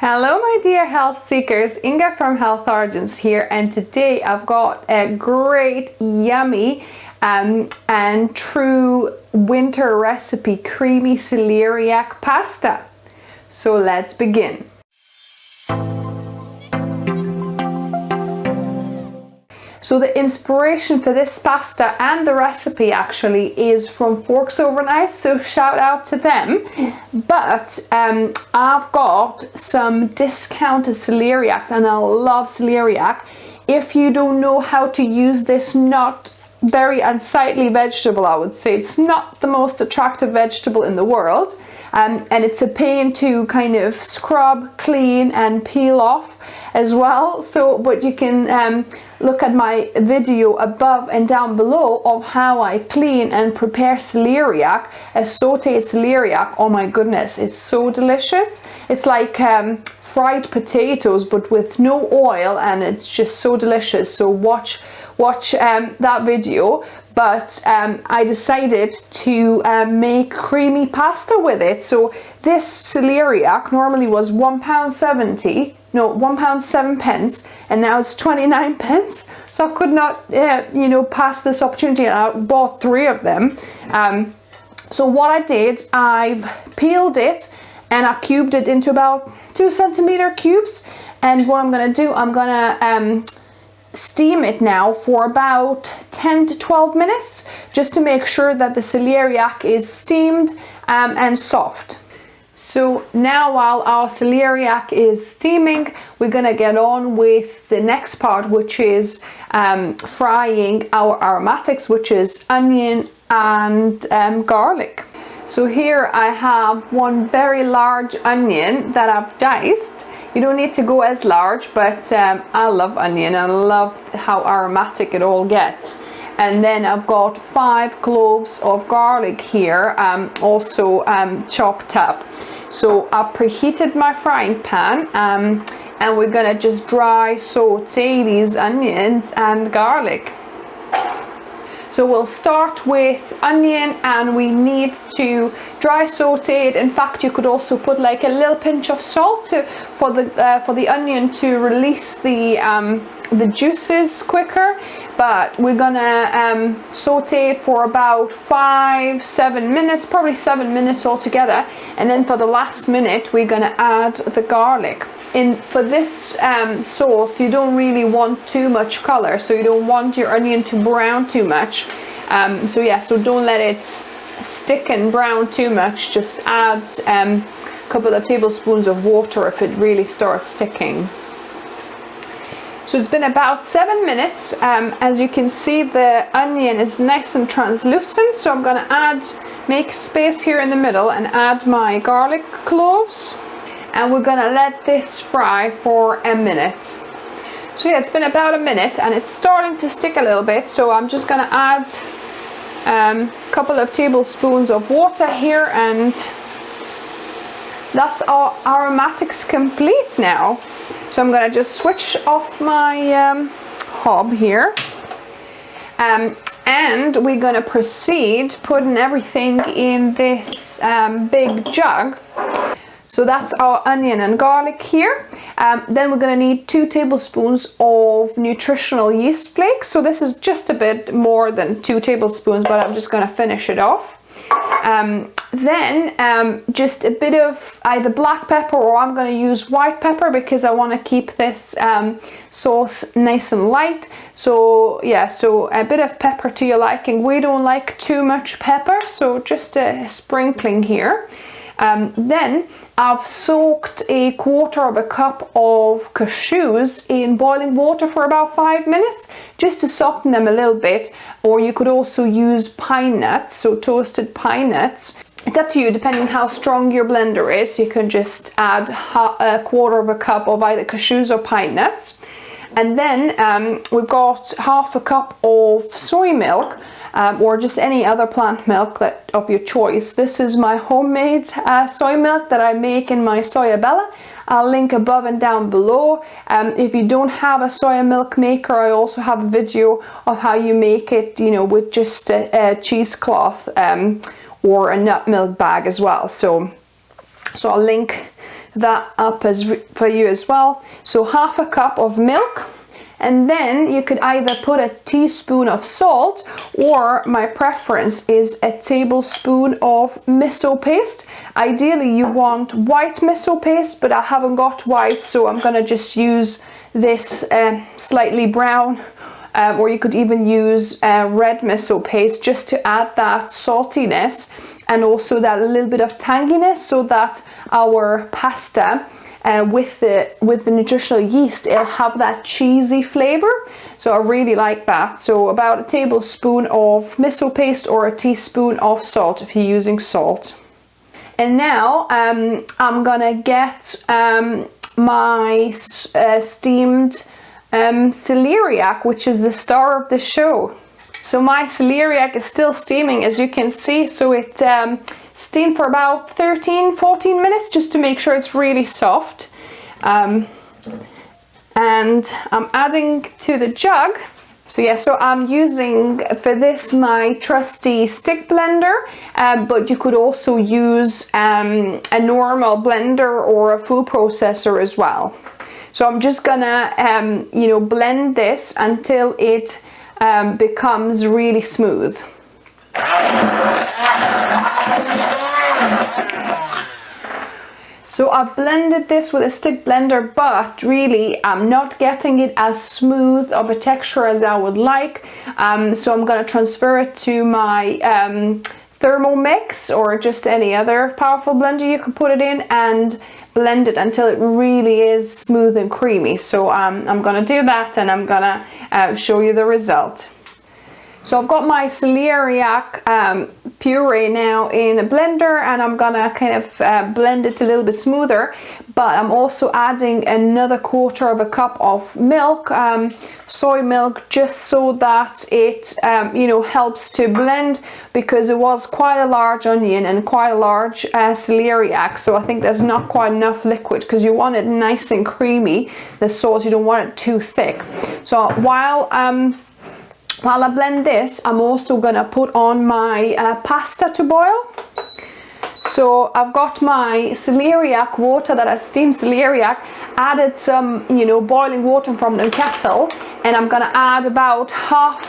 Hello my dear health seekers, Inga from Health Origins here, and today I've got a great yummy and true winter recipe, creamy celeriac pasta. So let's begin. So the inspiration for this pasta and the recipe actually is from Forks Over Knives, so shout out to them. But I've got some discounted celeriac, and I love celeriac. If you don't know how to use this not very unsightly vegetable, I would say it's not the most attractive vegetable in the world, and it's a pain to kind of scrub, clean and peel off as well. So but you can look at my video above and down below of how I clean and prepare celeriac, a sauteed celeriac. Oh my goodness, it's so delicious. It's like fried potatoes but with no oil, and it's just so delicious. So watch that video. But I decided to make creamy pasta with it. So this celeriac normally was £1.70, no, £1.07, and now it's 29 pence. So I could not, pass this opportunity, and I bought 3 of them. So what I did, I've peeled it and I cubed it into about 2 centimeter cubes. And what I'm gonna do, I'm gonna steam it now for about 10 to 12 minutes, just to make sure that the celeriac is steamed and soft. So now while our celeriac is steaming, we're gonna get on with the next part, which is frying our aromatics, which is onion and garlic. So here I have one very large onion that I've diced. You don't need to go as large, but I love onion and I love how aromatic it all gets. And then I've got 5 cloves of garlic here, also chopped up. So I preheated my frying pan, and we're gonna just dry saute these onions and garlic. So we'll start with onion, and we need to dry saute it. In fact, you could also put like a little pinch of salt for the onion to release the juices quicker. But we're gonna saute it for about 5-7 minutes, probably 7 minutes altogether. And then for the last minute, we're gonna add the garlic. For this sauce, you don't really want too much color, so you don't want your onion to brown too much. So don't let it stick and brown too much. Just add a couple of tablespoons of water if it really starts sticking. So it's been about 7 minutes. As you can see, the onion is nice and translucent, so I'm gonna make space here in the middle and add my garlic cloves. And we're gonna let this fry for a minute. So yeah, it's been about a minute and it's starting to stick a little bit, so I'm just gonna add a couple of tablespoons of water here, and that's our aromatics complete now. So I'm gonna just switch off my hob here, and we're gonna proceed putting everything in this big jug. So that's our onion and garlic here. Then we're gonna need 2 tablespoons of nutritional yeast flakes. So this is just a bit more than 2 tablespoons, but I'm just gonna finish it off. Then just a bit of either black pepper, or I'm gonna use white pepper because I wanna keep this sauce nice and light. So yeah, so a bit of pepper to your liking. We don't like too much pepper, so just a sprinkling here. Then I've soaked 1/4 cup of cashews in boiling water for about 5 minutes, just to soften them a little bit. Or you could also use pine nuts, so toasted pine nuts. It's up to you, depending how strong your blender is. You can just add 1/4 cup of either cashews or pine nuts. And then we've got 1/2 cup of soy milk, or just any other plant milk of your choice. This is my homemade soy milk that I make in my Soyabella. I'll link above and down below. If you don't have a soya milk maker, I also have a video of how you make it, with just a cheesecloth or a nut milk bag as well. So I'll link that up for you as well. So half a cup of milk, and then you could either put a teaspoon of salt, or my preference is a tablespoon of miso paste. Ideally you want white miso paste, but I haven't got white, so I'm gonna just use this slightly brown, or you could even use red miso paste, just to add that saltiness and also that little bit of tanginess, so that our pasta with the nutritional yeast, it'll have that cheesy flavor. So I really like that. So about a tablespoon of miso paste, or a teaspoon of salt if you're using salt. And now I'm gonna get my steamed celeriac, which is the star of the show. So my celeriac is still steaming, as you can see. So it steamed for about 13-14 minutes, just to make sure it's really soft. And I'm adding to the jug. So yeah, so I'm using for this my trusty stick blender, but you could also use a normal blender or a food processor as well. So I'm just gonna you know, blend this until it becomes really smooth. So I blended this with a stick blender, but really I'm not getting it as smooth of a texture as I would like. So I'm going to transfer it to my Thermomix, or just any other powerful blender you can put it in, and blend it until it really is smooth and creamy. So I'm going to do that, and I'm going to show you the result. So I've got my celeriac puree now in a blender, and I'm gonna kind of blend it a little bit smoother, but I'm also adding another quarter of a cup of milk, soy milk, just so that it you know, helps to blend, because it was quite a large onion and quite a large celeriac, so I think there's not quite enough liquid, because you want it nice and creamy, the sauce, you don't want it too thick. So while I blend this, I'm also gonna put on my pasta to boil. So I've got my celeriac water that I steamed celeriac, added some, you know, boiling water from the kettle, and I'm gonna add about half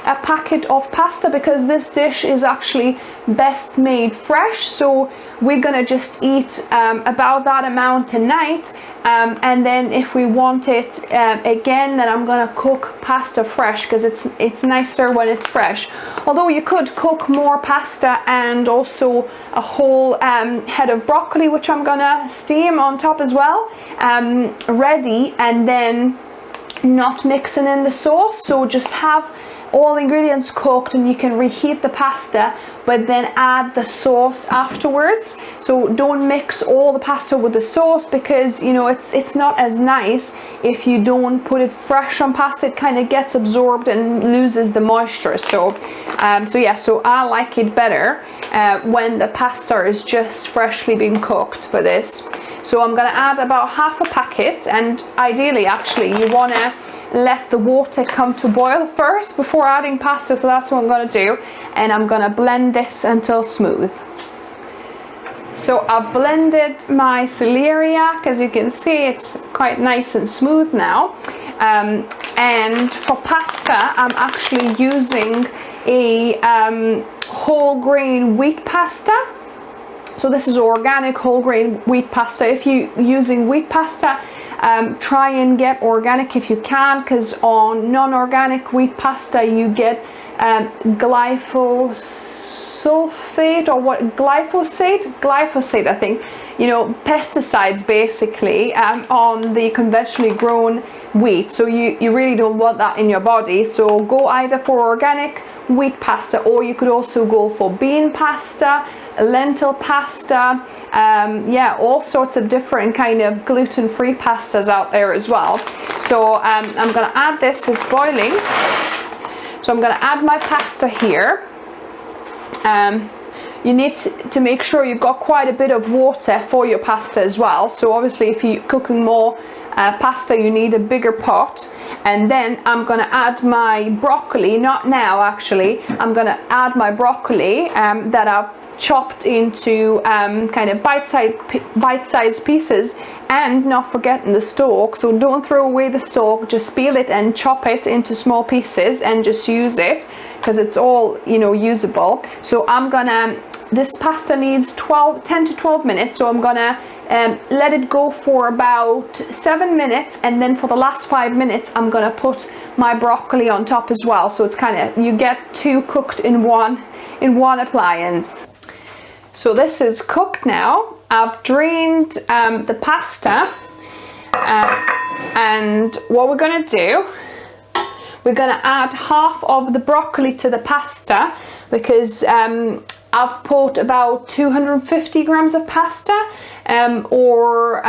a packet of pasta, because this dish is actually best made fresh. So we're gonna just eat about that amount tonight. And then if we want it again, then I'm gonna cook pasta fresh, because it's nicer when it's fresh. Although you could cook more pasta and also a whole head of broccoli, which I'm gonna steam on top as well, ready, and then not mixing in the sauce. So just have all the ingredients cooked, and you can reheat the pasta, but then add the sauce afterwards. So don't mix all the pasta with the sauce, because you know, it's not as nice if you don't put it fresh on pasta. It kind of gets absorbed and loses the moisture. So yeah, so I like it better when the pasta is just freshly being cooked for this. So I'm gonna add about half a packet, and ideally actually you wanna let the water come to boil first before adding pasta, so that's what I'm going to do, and I'm going to blend this until smooth. So I've blended my celeriac, as you can see it's quite nice and smooth now, and for pasta I'm actually using a whole grain wheat pasta. So this is organic whole grain wheat pasta. If you're using wheat pasta, try and get organic if you can, because on non-organic wheat pasta you get glyphosate, or what, glyphosate I think, you know, pesticides basically on the conventionally grown wheat. So you really don't want that in your body. So go either for organic wheat pasta, or you could also go for bean pasta, lentil pasta, yeah, all sorts of different kind of gluten-free pastas out there as well. So I'm gonna add this, it's boiling, so I'm gonna add my pasta here. You need to make sure you've got quite a bit of water for your pasta as well. So obviously if you're cooking more pasta, you need a bigger pot. And then I'm gonna add my broccoli, not now actually, I'm gonna add my broccoli that I've chopped into kind of bite-sized pieces, and not forgetting the stalk. So don't throw away the stalk, just peel it and chop it into small pieces and just use it, because it's all, you know, usable. So I'm gonna, this pasta needs 10 to 12 minutes, so I'm gonna let it go for about 7 minutes, and then for the last 5 minutes I'm gonna put my broccoli on top as well. So it's kind of, you get 2 cooked in one appliance. So this is cooked now. I've drained the pasta, and what we're gonna do, we're gonna add half of the broccoli to the pasta, because I've put about 250 grams of pasta, or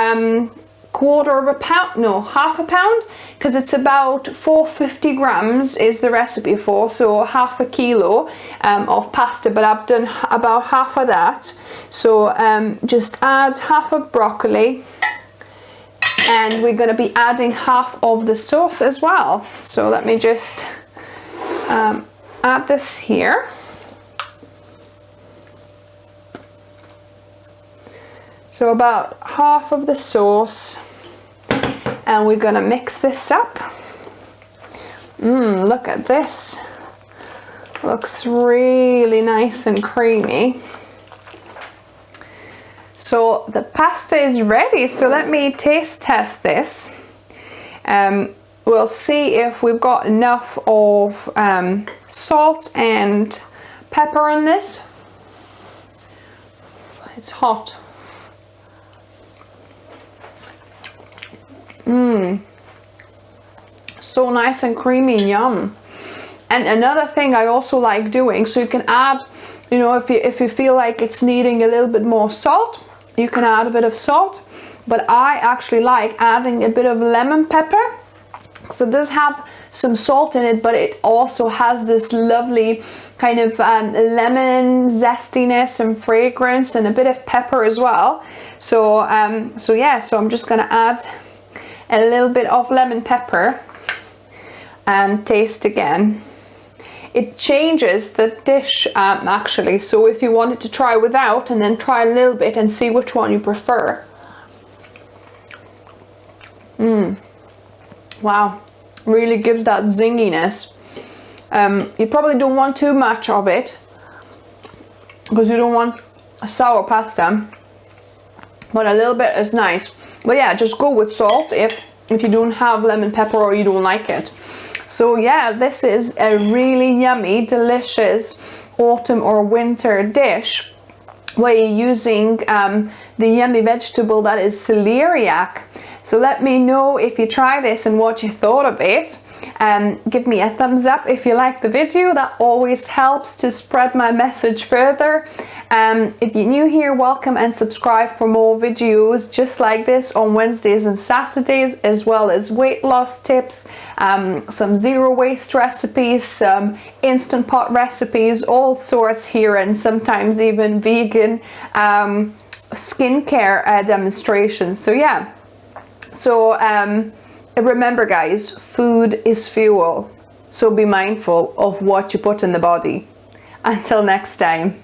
quarter of a pound, no, half a pound, because it's about 450 grams is the recipe for, so half a kilo of pasta, but I've done about half of that. So just add half of broccoli, and we're going to be adding half of the sauce as well. So let me just add this here. So about half of the sauce, and we're gonna mix this up. Look at this. Looks really nice and creamy. So the pasta is ready, so let me taste test this. We'll see if we've got enough of salt and pepper on this. It's hot. So nice and creamy and yum. And another thing I also like doing, so you can add, you know, if you feel like it's needing a little bit more salt, you can add a bit of salt, but I actually like adding a bit of lemon pepper. So it does have some salt in it, but it also has this lovely kind of lemon zestiness and fragrance, and a bit of pepper as well. So yeah, so I'm just gonna add a little bit of lemon pepper and taste again. It changes the dish actually, so if you wanted to try without and then try a little bit and see which one you prefer. Wow, really gives that zinginess. You probably don't want too much of it, because you don't want a sour pasta, but a little bit is nice. But yeah, just go with salt if you don't have lemon pepper or you don't like it. So yeah, this is a really yummy, delicious autumn or winter dish where you're using the yummy vegetable that is celeriac. So let me know if you try this and what you thought of it. Give me a thumbs up if you like the video. That always helps to spread my message further. If you're new here, welcome, and subscribe for more videos just like this on Wednesdays and Saturdays, as well as weight loss tips, some zero waste recipes, some instant pot recipes, all sorts here, and sometimes even vegan skincare demonstrations. So yeah, so remember guys, food is fuel, so be mindful of what you put in the body. Until next time.